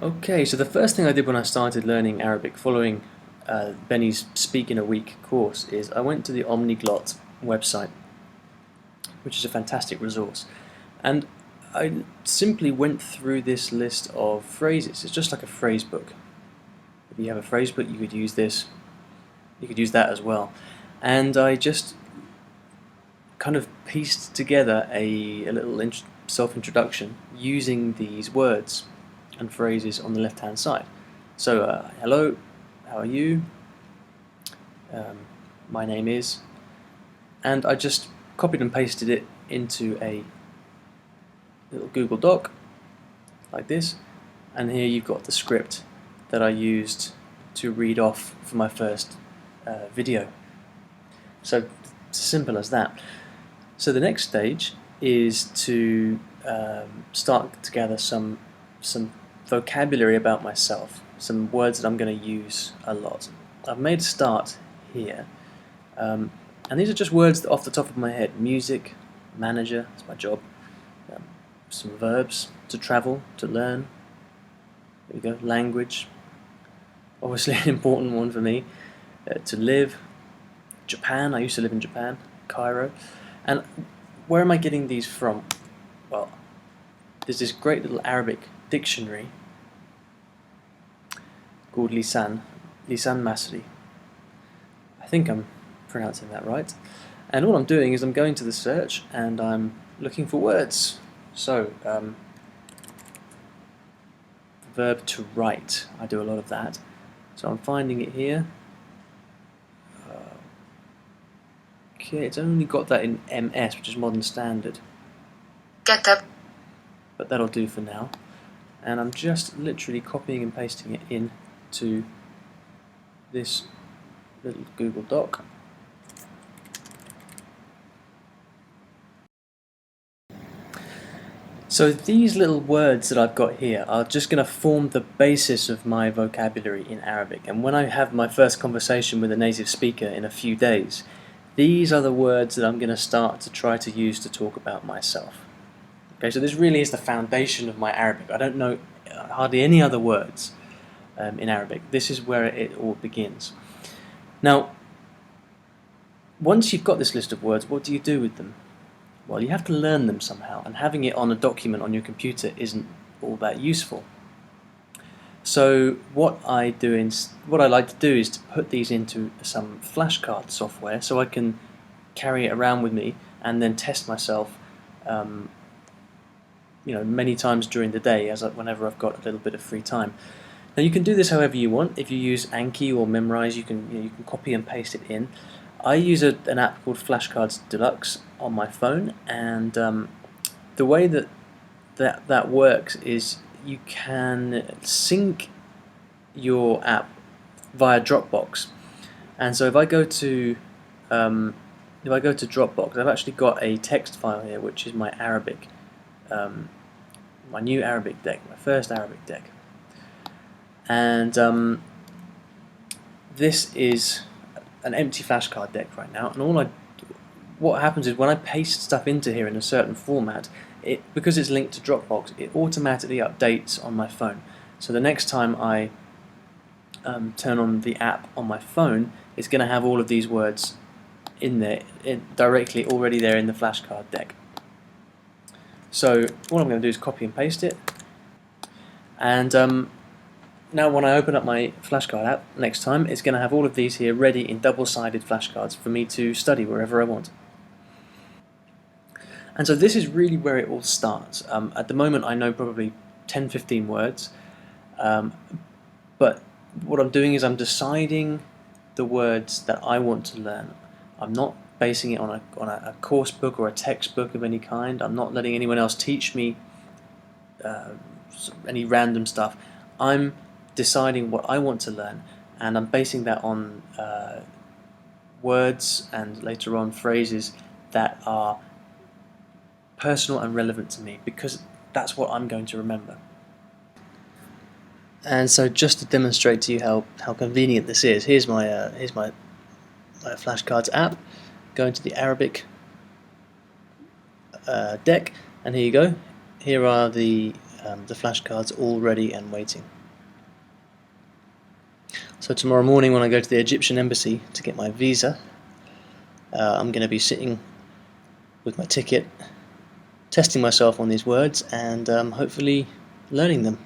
Okay, so the first thing I did when I started learning Arabic following Benny's Speak in a Week course is I went to the Omniglot website, which is a fantastic resource, and I simply went through this list of phrases. It's just like a phrase book. If you have a phrase book, you could use this, you could use that as well. And I just kind of pieced together a little self-introduction using these words and phrases on the left-hand side. So, hello, how are you? Um, my name is, and I just copied and pasted it into a little Google Doc like this, and here you've got the script that I used to read off for my first video. So it's as simple as that. So the next stage is to start to gather some vocabulary about myself, some words that I'm going to use a lot. I've made a start here, and these are just words off the top of my head. Music, manager, that's my job. Some verbs, to travel, to learn. There we go. Language, obviously an important one for me. To live. Japan, I used to live in Japan, Cairo. And where am I getting these from? Well, there's this great little Arabic dictionary called Lisan Masri. I think I'm pronouncing that right. And all I'm doing is I'm going to the search and I'm looking for words. So, verb to write, I do a lot of that. So I'm finding it here. Okay, it's only got that in MS, which is Modern Standard. كتب. But that'll do for now. And I'm just literally copying and pasting it in to this little Google Doc. So these little words that I've got here are just going to form the basis of my vocabulary in Arabic. And when I have my first conversation with a native speaker in a few days, these are the words that I'm going to start to try to use to talk about myself. Okay, so this really is the foundation of my Arabic. I don't know hardly any other words in Arabic. This is where it all begins. Now, once you've got this list of words, what do you do with them? Well, you have to learn them somehow, and having it on a document on your computer isn't all that useful. So what I like to do is to put these into some flashcard software so I can carry it around with me and then test myself many times during the day whenever I've got a little bit of free time. Now you can do this however you want. If you use Anki or Memrise, you can copy and paste it in. I use an app called Flashcards Deluxe on my phone, and the way that works is you can sync your app via Dropbox. And so if I go to Dropbox, I've actually got a text file here, which is my Arabic, my new Arabic deck, my first Arabic deck, and this is an empty flashcard deck right now. And what happens is when I paste stuff into here in a certain format, because it's linked to Dropbox, it automatically updates on my phone. So the next time I turn on the app on my phone, it's going to have all of these words in there, directly already there in the flashcard deck. So all I'm going to do is copy and paste it, and now when I open up my flashcard app next time, it's going to have all of these here ready in double-sided flashcards for me to study wherever I want. And so this is really where it all starts. At the moment I know probably 10-15 words, but what I'm doing is I'm deciding the words that I want to learn. I'm not basing it on a course book or a textbook of any kind. I'm not letting anyone else teach me any random stuff. I'm deciding what I want to learn, and I'm basing that on words and later on phrases that are personal and relevant to me, because that's what I'm going to remember. And so just to demonstrate to you how convenient this is, here's my flashcards app. Go into the Arabic deck, and here you go. Here are the the flashcards all ready and waiting. So tomorrow morning when I go to the Egyptian embassy to get my visa, I'm going to be sitting with my ticket, testing myself on these words and hopefully learning them.